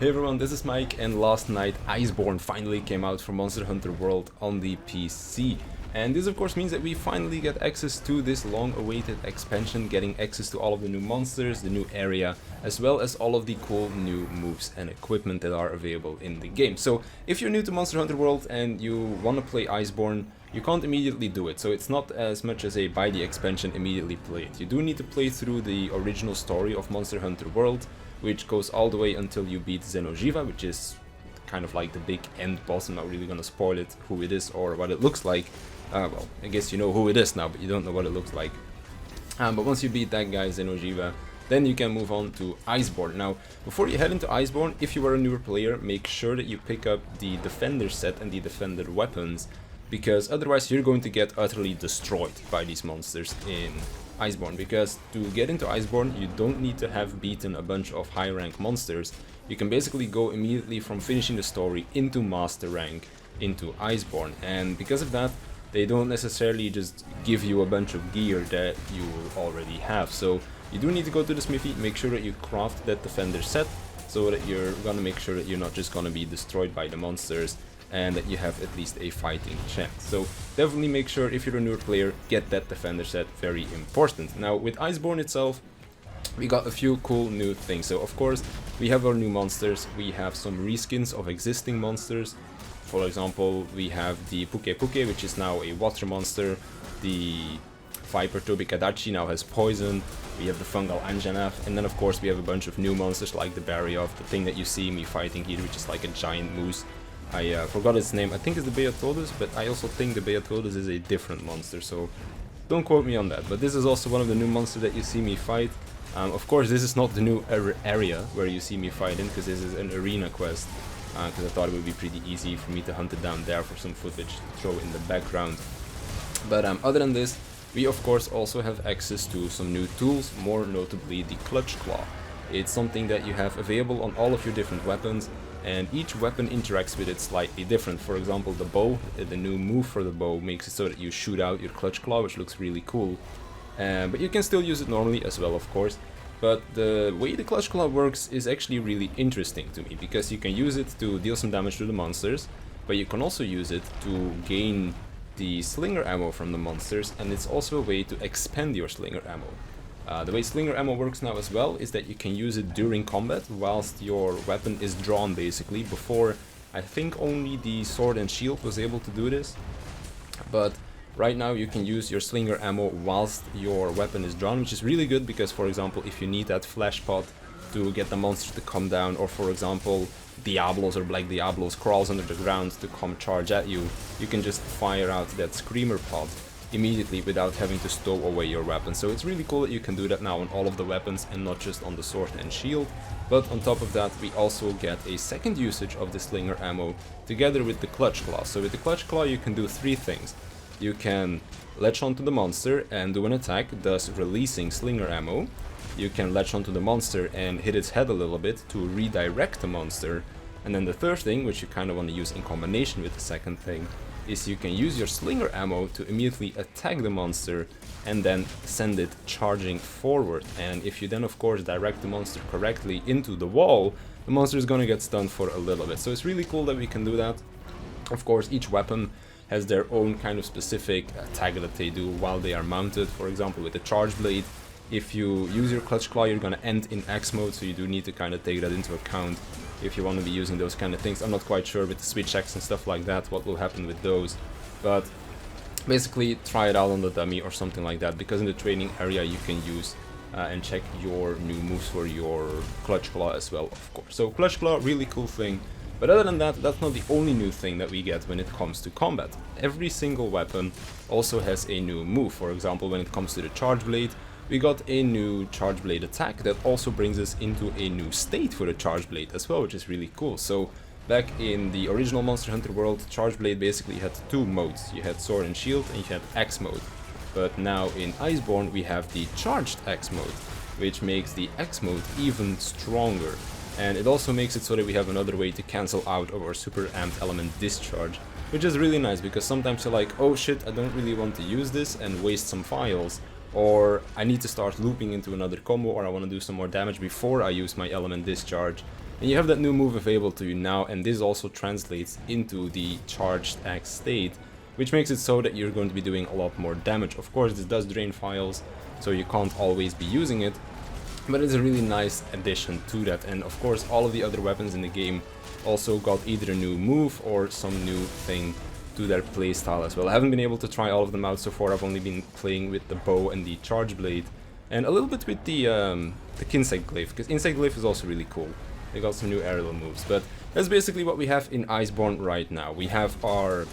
Hey everyone, this is Mike, and last night Iceborne finally came out for Monster Hunter World on the PC. And this of course means that we finally get access to this long-awaited expansion, getting access to all of the new monsters, the new area, as well as all of the cool new moves and equipment that are available in the game. So if you're new to Monster Hunter World and you want to play Iceborne, you can't immediately do it, so it's not as much as a buy the expansion, immediately play it. You do need to play through the original story of Monster Hunter World, which goes all the way until you beat Xeno'jiva, which is kind of like the big end boss. I'm not really gonna spoil it, who it is or what it looks like. Well, I guess you know who it is now, but you don't know what it looks like. But once you beat that guy, Xeno'jiva, then you can move on to Iceborne. Now, before you head into Iceborne, if you are a newer player, make sure that you pick up the Defender set and the Defender weapons, because otherwise you're going to get utterly destroyed by these monsters in Iceborne. Because to get into Iceborne, you don't need to have beaten a bunch of high rank monsters. You can basically go immediately from finishing the story into master rank into Iceborne, and because of that, they don't necessarily just give you a bunch of gear that you already have. So you do need to go to the smithy, make sure that you craft that Defender set, so that you're gonna make sure that you're not just gonna be destroyed by the monsters, and that you have at least a fighting chance. So definitely make sure, if you're a newer player, get that Defender set, very important. Now with Iceborne itself, we got a few cool new things. So of course we have our new monsters, we have some reskins of existing monsters. For example, we have the Puke Puke, which is now a water monster. The Viper Tobikadachi now has poison. We have the Fungal Anjanath, and then of course we have a bunch of new monsters like the Barioth, the thing that you see me fighting here, which is like a giant moose. I forgot its name. I think it's the Beotodus, but I also think the Beotodus is a different monster, so don't quote me on that. But this is also one of the new monsters that you see me fight. Of course, this is not the new area where you see me fight in, because this is an arena quest, because I thought it would be pretty easy for me to hunt it down there for some footage to throw in the background. But other than this, we of course also have access to some new tools, more notably the Clutch Claw. It's something that you have available on all of your different weapons, and each weapon interacts with it slightly different. For example, the bow, the new move for the bow makes it so that you shoot out your Clutch Claw, which looks really cool. But you can still use it normally as well, of course. But the way the Clutch Claw works is actually really interesting to me, because you can use it to deal some damage to the monsters, but you can also use it to gain the slinger ammo from the monsters, and it's also a way to expand your slinger ammo. The way slinger ammo works now as well is that you can use it during combat whilst your weapon is drawn, basically. Before, I think only the sword and shield was able to do this, but right now you can use your slinger ammo whilst your weapon is drawn, which is really good because, for example, if you need that flash pod to get the monster to come down, or for example Diablos or Black Diablos crawls under the ground to come charge at you, you can just fire out that screamer pod immediately without having to stow away your weapon. So it's really cool that you can do that now on all of the weapons and not just on the sword and shield. But on top of that, we also get a second usage of the slinger ammo together with the Clutch Claw. So with the Clutch Claw you can do three things. You can latch onto the monster and do an attack, thus releasing slinger ammo. You can latch onto the monster and hit its head a little bit to redirect the monster. And then the third thing, which you kind of want to use in combination with the second thing, is you can use your slinger ammo to immediately attack the monster and then send it charging forward. And if you then of course direct the monster correctly into the wall, the monster is gonna get stunned for a little bit. So it's really cool that we can do that. Of course, each weapon has their own kind of specific attack that they do while they are mounted. For example, with the Charge Blade, if you use your Clutch Claw, you're gonna end in X mode, so you do need to kind of take that into account if you want to be using those kind of things. I'm not quite sure with the switch X and stuff like that what will happen with those, but basically try it out on the dummy or something like that, because in the training area you can use and check your new moves for your Clutch Claw as well, of course. So Clutch Claw, really cool thing. But other than that, that's not the only new thing that we get when it comes to combat. Every single weapon also has a new move. For example, when it comes to the Charge Blade, we got a new Charge Blade attack that also brings us into a new state for the Charge Blade as well, which is really cool. So back in the original Monster Hunter World, Charge Blade basically had two modes. You had Sword and Shield and you had X mode. But now in Iceborne we have the Charged X mode, which makes the X mode even stronger. And it also makes it so that we have another way to cancel out of our super amped element discharge, which is really nice, because sometimes you're like, oh shit, I don't really want to use this and waste some files, or I need to start looping into another combo, or I want to do some more damage before I use my element discharge. And you have that new move available to you now, and this also translates into the charged axe state, which makes it so that you're going to be doing a lot more damage. Of course, this does drain files, so you can't always be using it, but it's a really nice addition to that. And of course, all of the other weapons in the game also got either a new move or some new thing to their playstyle as well. I haven't been able to try all of them out so far. I've only been playing with the bow and the charge blade, and a little bit with the Insect Glaive, because Insect Glaive is also really cool. They got some new aerial moves, but that's basically what we have in Iceborne right now. We have our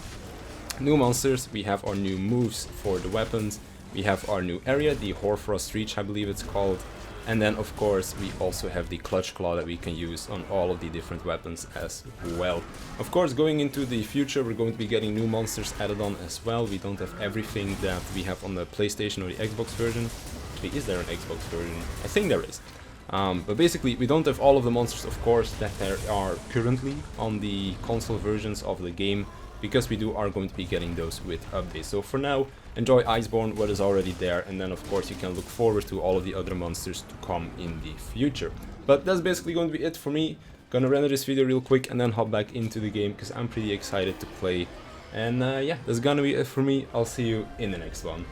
new monsters, we have our new moves for the weapons, we have our new area, the Hoarfrost Reach I believe it's called, and then of course we also have the Clutch Claw that we can use on all of the different weapons as well. Of course, going into the future we're going to be getting new monsters added on as well. We don't have everything that we have on the PlayStation or the Xbox version. Actually, is there an Xbox version? I think there is. But basically we don't have all of the monsters, of course, that there are currently on the console versions of the game, because we are going to be getting those with updates. So for now, enjoy Iceborne, what is already there, and then of course you can look forward to all of the other monsters to come in the future. But that's basically going to be it for me. Gonna render this video real quick and then hop back into the game, because I'm pretty excited to play. And yeah, that's gonna be it for me. I'll see you in the next one.